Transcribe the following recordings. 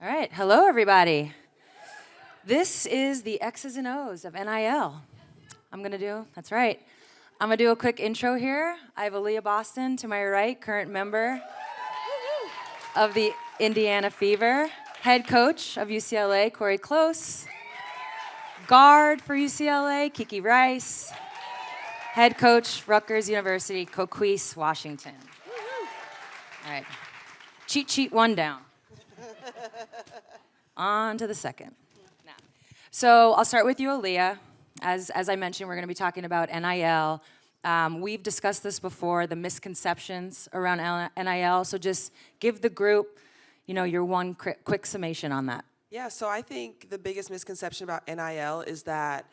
All right, hello everybody. This is the X's and O's of NIL. That's right. I'm gonna do a quick intro here. I have Aliyah Boston to my right, current member of the Indiana Fever, head coach of UCLA, Cori, guard for UCLA, Kiki Rice, head coach, Rutgers University, Coquese, Washington. All right, cheat sheet one down. On to the second. Now, so I'll start with you, Aliyah. As I mentioned, we're going to be talking about NIL. We've discussed this before, the misconceptions around NIL. So just give the group, your one quick summation on that. Yeah, so I think the biggest misconception about NIL is that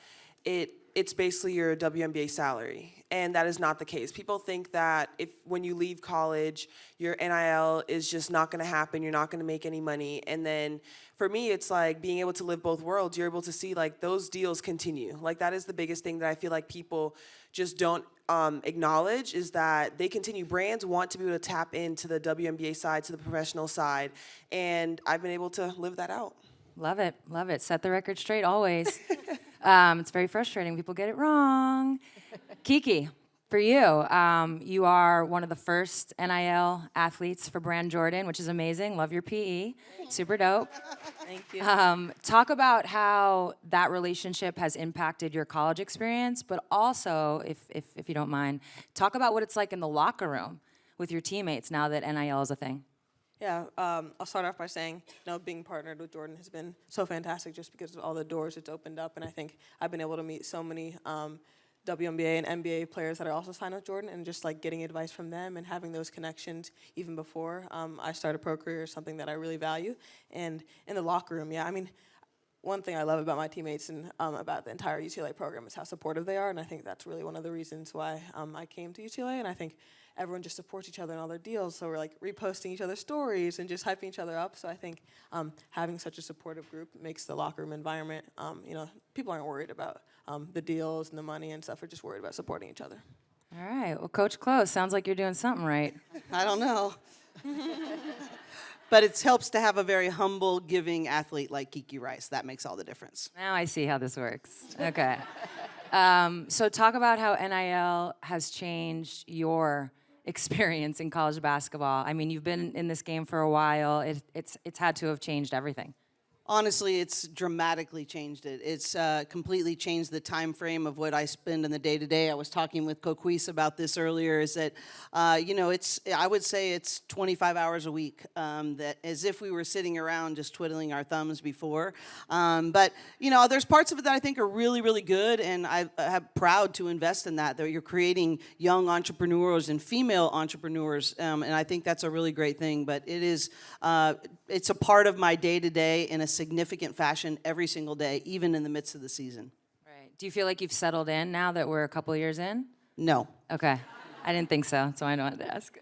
it's basically your WNBA salary, and that is not the case. People think that when you leave college, your NIL is just not going to happen, you're not going to make any money, and then for me, it's like being able to live both worlds. You're able to see like those deals continue. Like that is the biggest thing that I feel like people just don't acknowledge, is that they continue. Brands want to be able to tap into the WNBA side, to the professional side, and I've been able to live that out. Love it, love it. Set the record straight always. It's very frustrating. People get it wrong. Kiki, for you, you are one of the first NIL athletes for Brand Jordan, which is amazing. Love your PE. Super dope. Thank you. Talk about how that relationship has impacted your college experience, but also, if you don't mind, talk about what it's like in the locker room with your teammates now that NIL is a thing. Yeah, I'll start off by saying, being partnered with Jordan has been so fantastic just because of all the doors it's opened up, and I think I've been able to meet so many WNBA and NBA players that are also signed with Jordan, and just like getting advice from them and having those connections even before I started a pro career is something that I really value. And in the locker room, yeah, I mean, one thing I love about my teammates and about the entire UCLA program is how supportive they are, and I think that's really one of the reasons why I came to UCLA, and I think everyone just supports each other in all their deals, so we're like reposting each other's stories and just hyping each other up. So I think having such a supportive group makes the locker room environment, people aren't worried about the deals and the money and stuff. We're just worried about supporting each other. All right, well, Coach Close, sounds like you're doing something right. I don't know. But it helps to have a very humble, giving athlete like Kiki Rice. That makes all the difference. Now I see how this works. Okay. So talk about how NIL has changed your experience in college basketball. I mean, you've been in this game for a while. It's had to have changed everything. Honestly, it's dramatically changed it. It's completely changed the time frame of what I spend in the day-to-day. I was talking with Coquese about this earlier, is that, I would say it's 25 hours a week, that as if we were sitting around just twiddling our thumbs before. But, there's parts of it that I think are really, really good, and I'm proud to invest in that you're creating young entrepreneurs and female entrepreneurs, and I think that's a really great thing. But it's a part of my day-to-day in a significant fashion every single day, even in the midst of the season. Right. Do you feel like you've settled in now that we're a couple years in? No. Okay. I didn't think so, so I know what to ask.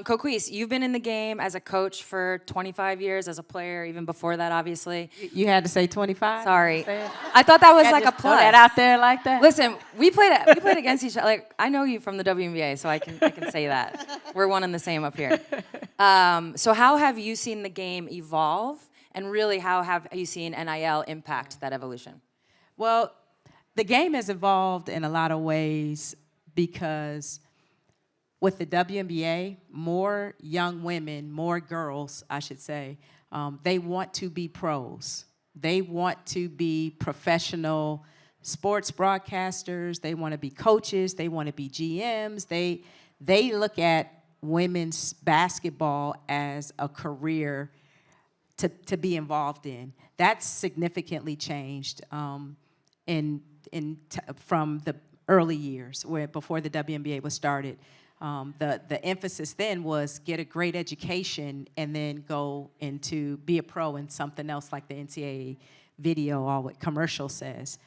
Coquese, you've been in the game as a coach for 25 years, as a player, even before that, obviously. You had to say 25? Sorry. I thought that was like a plus. Throw that out there like that? Listen, we played against each other. Like, I know you from the WNBA, so I can say that. We're one and the same up here. So how have you seen the game evolve? And really, how have you seen NIL impact that evolution? Well, the game has evolved in a lot of ways because with the WNBA, more young women, more girls, I should say, they want to be pros. They want to be professional sports broadcasters. They want to be coaches. They want to be GMs. They look at women's basketball as a career to be involved in. That's significantly changed from the early years, before the WNBA was started. The emphasis then was get a great education and then go into be a pro in something else like the NCAA video or what commercial says.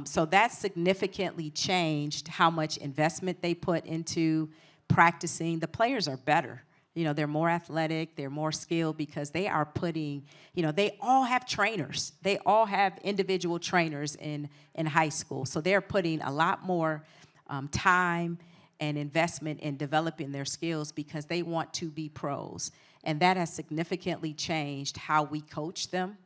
So that significantly changed how much investment they put into practicing. The players are better. They're more athletic, they're more skilled because they are putting, they all have trainers. They all have individual trainers in high school. So they're putting a lot more time and investment in developing their skills because they want to be pros. And that has significantly changed how we coach them,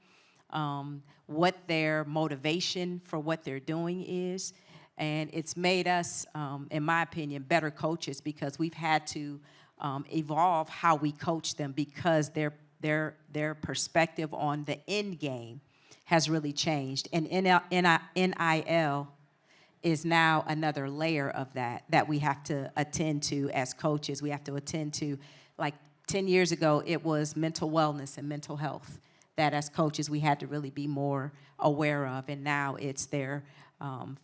what their motivation for what they're doing is. And it's made us, in my opinion, better coaches because we've had to evolve how we coach them because their perspective on the end game has really changed. And NIL is now another layer of that we have to attend to as coaches. We have to attend to, like 10 years ago, it was mental wellness and mental health that as coaches we had to really be more aware of. And now it's their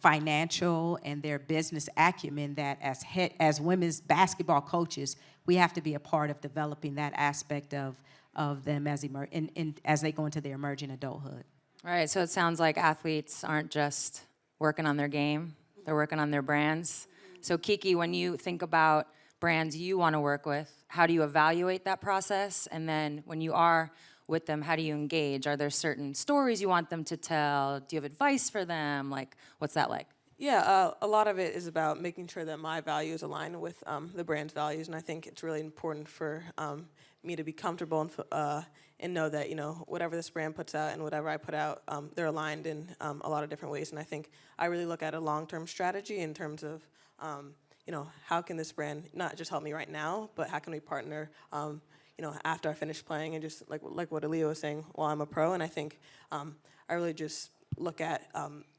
financial and their business acumen that as women's basketball coaches, we have to be a part of developing that aspect of them as they go into their emerging adulthood. All right, so it sounds like athletes aren't just working on their game, they're working on their brands. So Kiki, when you think about brands you want to work with, how do you evaluate that process? And then when you are with them, how do you engage? Are there certain stories you want them to tell? Do you have advice for them? Like, what's that like? Yeah, a lot of it is about making sure that my values align with the brand's values, and I think it's really important for me to be comfortable and know that, you know, whatever this brand puts out and whatever I put out, they're aligned in a lot of different ways. And I think I really look at a long-term strategy in terms of, you know, how can this brand not just help me right now, but how can we partner, you know, after I finish playing and just like what Aliyah was saying, while I'm a pro. And I think I really just look at,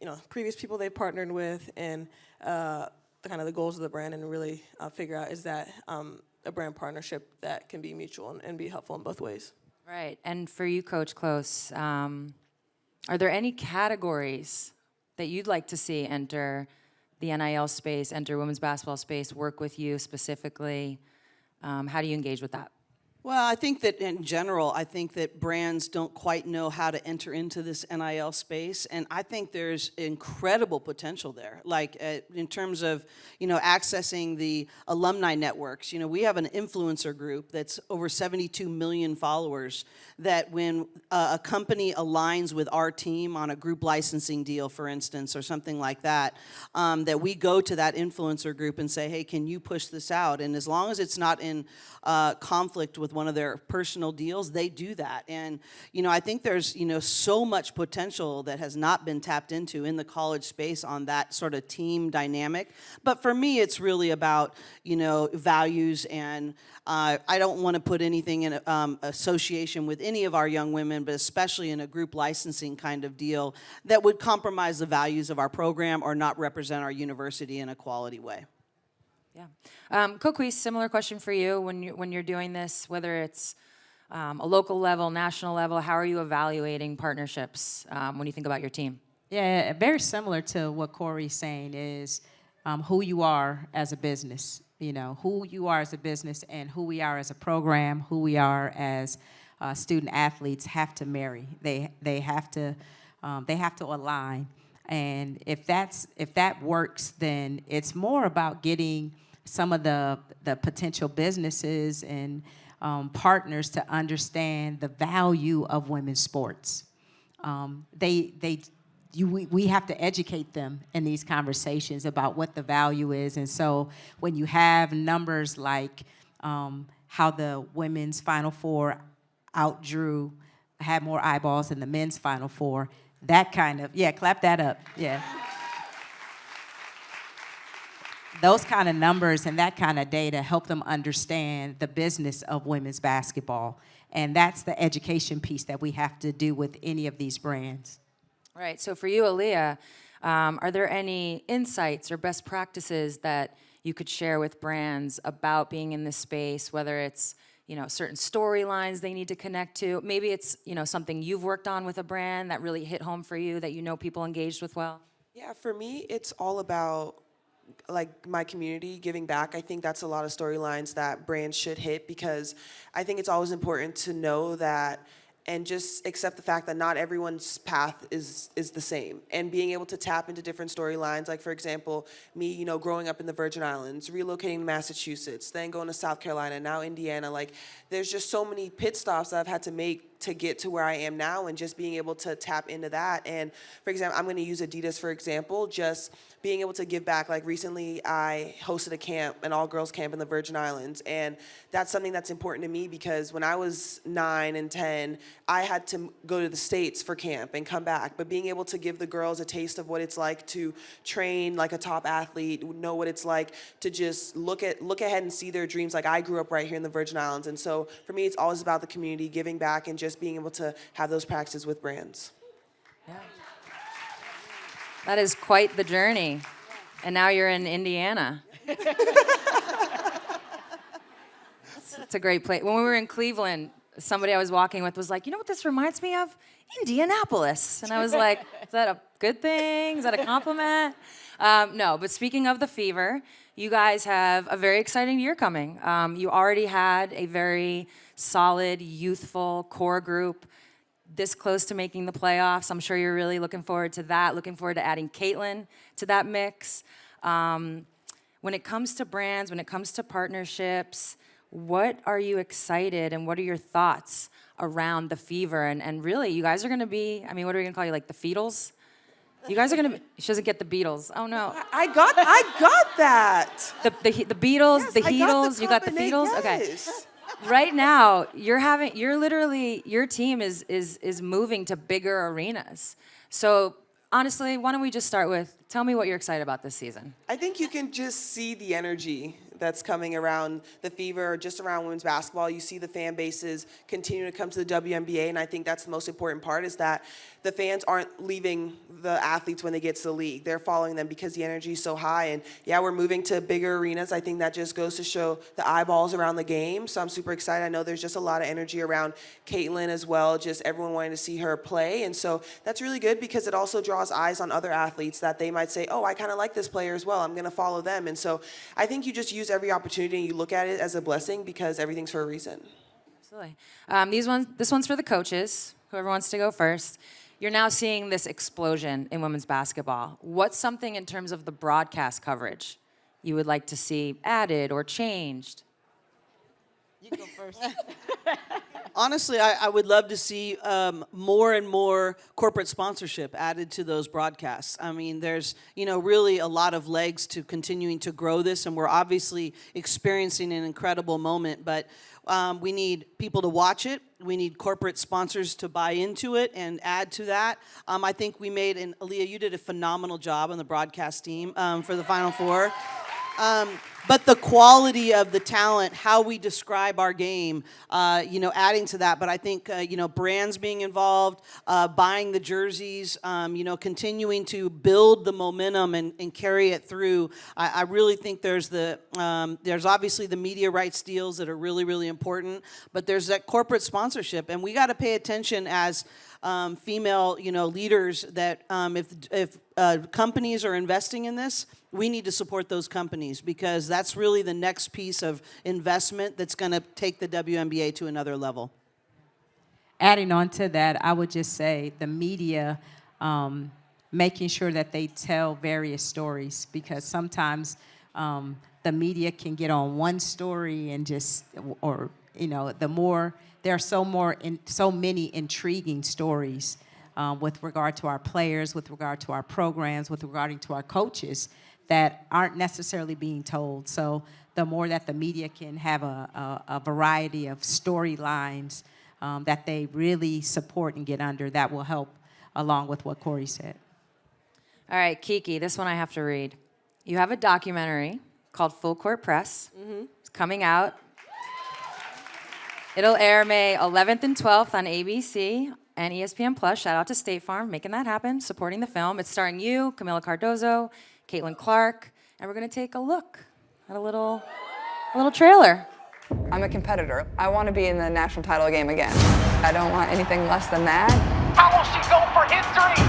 you know, previous people they partnered with and the kind of the goals of the brand and really figure out is that a brand partnership that can be mutual and be helpful in both ways. Right, and for you, Coach Close, are there any categories that you'd like to see enter the NIL space, enter women's basketball space, work with you specifically? How do you engage with that? Well, I think that in general, I think that brands don't quite know how to enter into this NIL space, and I think there's incredible potential there. Like in terms of, you know, accessing the alumni networks. You know, we have an influencer group that's over 72 million followers. That when a company aligns with our team on a group licensing deal, for instance, or something like that, that we go to that influencer group and say, hey, can you push this out? And as long as it's not in conflict with one of their personal deals, they do that. And, you know, I think there's, you know, so much potential that has not been tapped into in the college space on that sort of team dynamic. But for me, it's really about, you know, values, and I don't want to put anything in association with any of our young women, but especially in a group licensing kind of deal that would compromise the values of our program or not represent our university in a quality way. Yeah. Coquese, similar question for you. When you're doing this, whether it's a local level, national level, how are you evaluating partnerships when you think about your team? Yeah, very similar to what Cori's saying is who you are as a business. You know, who you are as a business and who we are as a program, who we are as student athletes have to marry. They have to align. And if that works, then it's more about getting some of the potential businesses and partners to understand the value of women's sports. We have to educate them in these conversations about what the value is. And so when you have numbers like how the women's Final Four had more eyeballs than the men's Final Four, that kind of, yeah, clap that up, yeah. Those kind of numbers and that kind of data help them understand the business of women's basketball. And that's the education piece that we have to do with any of these brands. Right, so for you, Aliyah, are there any insights or best practices that you could share with brands about being in this space, whether it's, you know, certain storylines they need to connect to? Maybe it's, you know, something you've worked on with a brand that really hit home for you that you know people engaged with well? Yeah, for me, it's all about like my community giving back. I think that's a lot of storylines that brands should hit, because I think it's always important to know that and just accept the fact that not everyone's path is the same. And being able to tap into different storylines, like for example, me, you know, growing up in the Virgin Islands, relocating to Massachusetts, then going to South Carolina, now Indiana, like there's just so many pit stops that I've had to make to get to where I am now, and just being able to tap into that. And for example, I'm going to use Adidas for example, just being able to give back. Like recently I hosted a camp, an all-girls camp in the Virgin Islands, and that's something that's important to me because when I was 9 and 10, I had to go to the States for camp and come back. But being able to give the girls a taste of what it's like to train like a top athlete, know what it's like to just look ahead and see their dreams. Like I grew up right here in the Virgin Islands, and so for me it's always about the community, giving back, and just being able to have those practices with brands. Yeah. That is quite the journey. And now you're in Indiana. It's a great place. When we were in Cleveland, somebody I was walking with was like, you know what this reminds me of? Indianapolis. And I was like, is that a good thing? Is that a compliment? No, but speaking of the Fever, you guys have a very exciting year coming. You already had a very solid, youthful core group this close to making the playoffs. I'm sure you're really looking forward to that, looking forward to adding Caitlin to that mix. When it comes to brands, when it comes to partnerships, what are you excited and what are your thoughts around the Fever? And really, you guys are gonna be, I mean, what are we gonna call you, like the Feetles? You guys are gonna be, she doesn't get the Beatles. Oh no. I got that. The Beatles, Yes, the I got Heatles, you got the combination, Feetles? Okay. yes. Right now, you're literally, your team is moving to bigger arenas. So honestly, why don't we just start with, tell me what you're excited about this season. I think you can just see the energy that's coming around the Fever, or just around women's basketball. You see the fan bases continue to come to the WNBA, and I think that's the most important part, is that the fans aren't leaving the athletes when they get to the league. They're following them because the energy is so high. And yeah, we're moving to bigger arenas. I think that just goes to show the eyeballs around the game. So I'm super excited. I know there's just a lot of energy around Caitlin as well, just everyone wanting to see her play. And so that's really good because it also draws eyes on other athletes that they might say, oh, I kind of like this player as well. I'm going to follow them. And so I think you just use every opportunity and you look at it as a blessing because everything's for a reason. Absolutely. This one's for the coaches, whoever wants to go first. You're now seeing this explosion in women's basketball. What's something in terms of the broadcast coverage you would like to see added or changed? You go first. Honestly, I would love to see more and more corporate sponsorship added to those broadcasts. I mean, there's, really a lot of legs to continuing to grow this, and we're obviously experiencing an incredible moment, but we need people to watch it. We need corporate sponsors to buy into it and add to that. I think we made, and Aliyah, you did a phenomenal job on the broadcast team for the Final Four. But the quality of the talent, how we describe our game, adding to that. But I think, brands being involved, buying the jerseys, continuing to build the momentum and carry it through. I really think there's obviously the media rights deals that are really, really important, but there's that corporate sponsorship, and we got to pay attention as female, leaders that if companies are investing in this, we need to support those companies because that's really the next piece of investment that's going to take the WNBA to another level. Adding on to that, I would just say the media making sure that they tell various stories because sometimes the media can get on one story and there are so many intriguing stories with regard to our players, with regard to our programs, with regard to our coaches that aren't necessarily being told. So the more that the media can have a variety of storylines that they really support and get under, that will help along with what Cori said. All right, Kiki, this one I have to read. You have a documentary called Full Court Press. It's coming out. It'll air May 11th and 12th on ABC and ESPN Plus. Shout out to State Farm, making that happen, supporting the film. It's starring you, Camila Cardozo, Caitlin Clark, and we're gonna take a look at a little trailer. I'm a competitor. I want to be in the national title game again. I don't want anything less than that. How will she go for history?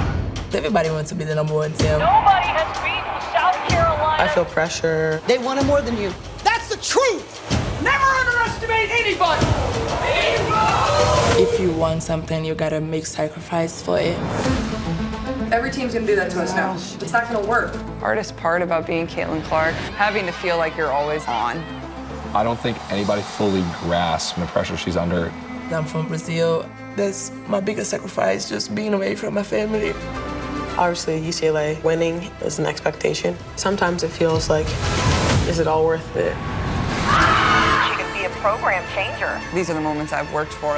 Everybody wants to be the #1 team. Nobody has beaten South Carolina. I feel pressure. They wanted more than you. That's the truth. Never underestimate anybody. If you want something, you gotta make sacrifice for it. Every team's gonna do that to us now. It's not gonna work. Hardest part about being Caitlin Clark, having to feel like you're always on. I don't think anybody fully grasps the pressure she's under. I'm from Brazil. that's my biggest sacrifice, just being away from my family. Obviously, UCLA winning is an expectation. Sometimes it feels like, is it all worth it? She could be a program changer. These are the moments I've worked for.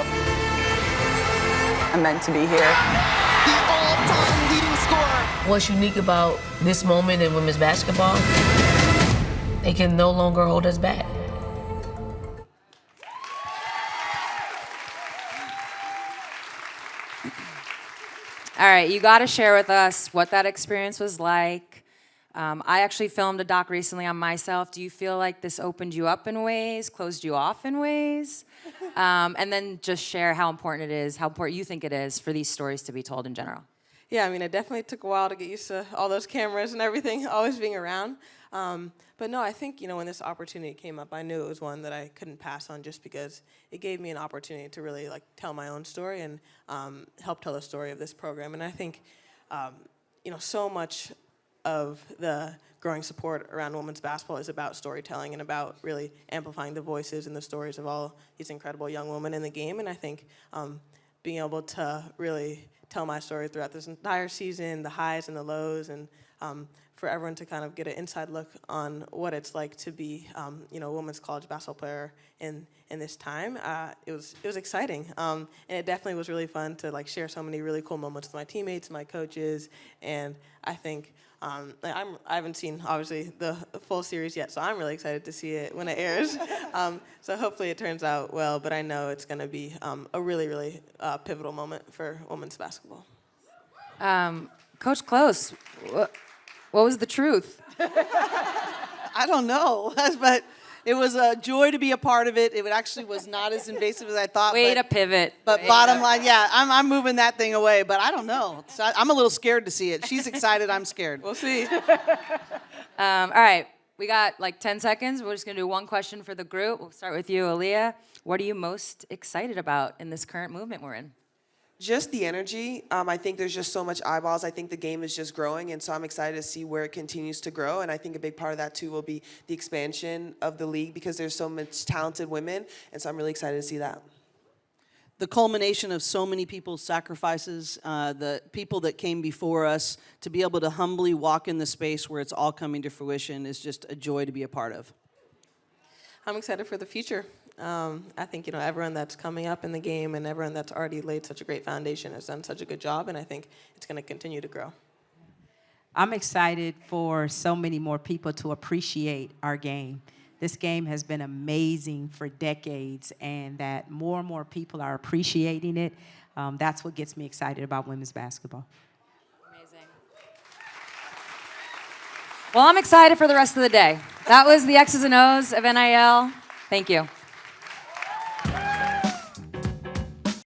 I'm meant to be here. The all-time leading scorer. What's unique about this moment in women's basketball, they can no longer hold us back. All right, you got to share with us what that experience was like. I actually filmed a doc recently on myself. Do you feel like this opened you up in ways, closed you off in ways? And then just share how important it is, how important you think it is for these stories to be told in general. Yeah, I mean, it definitely took a while to get used to all those cameras and everything always being around. But no, I think, when this opportunity came up, I knew it was one that I couldn't pass on just because it gave me an opportunity to really tell my own story and help tell the story of this program. And I think, so much of the growing support around women's basketball is about storytelling and about really amplifying the voices and the stories of all these incredible young women in the game. And I think being able to really tell my story throughout this entire season, the highs and the lows, and for everyone to kind of get an inside look on what it's like to be, a women's college basketball player in this time. It was exciting, and it definitely was really fun to share so many really cool moments with my teammates, my coaches, and I think I haven't seen obviously the full series yet, so I'm really excited to see it when it airs. So hopefully it turns out well, but I know it's going to be a really, really pivotal moment for women's basketball. Coach Close, what was the truth? I don't know, but it was a joy to be a part of it. It actually was not as invasive as I thought. Way to pivot. But bottom line, yeah, I'm moving that thing away. But I don't know. So I'm a little scared to see it. She's excited. I'm scared. We'll see. All right, we got 10 seconds. We're just going to do one question for the group. We'll start with you, Aliyah. What are you most excited about in this current movement we're in? Just the energy. I think there's just so much eyeballs. I think the game is just growing, and so I'm excited to see where it continues to grow. And I think a big part of that, too, will be the expansion of the league because there's so much talented women, and so I'm really excited to see that. The culmination of so many people's sacrifices, the people that came before us, to be able to humbly walk in the space where it's all coming to fruition is just a joy to be a part of. I'm excited for the future. I think, everyone that's coming up in the game and everyone that's already laid such a great foundation has done such a good job, and I think it's going to continue to grow. I'm excited for so many more people to appreciate our game. This game has been amazing for decades, and that more and more people are appreciating it. That's what gets me excited about women's basketball. Amazing. Well, I'm excited for the rest of the day. That was the X's and O's of NIL. Thank you.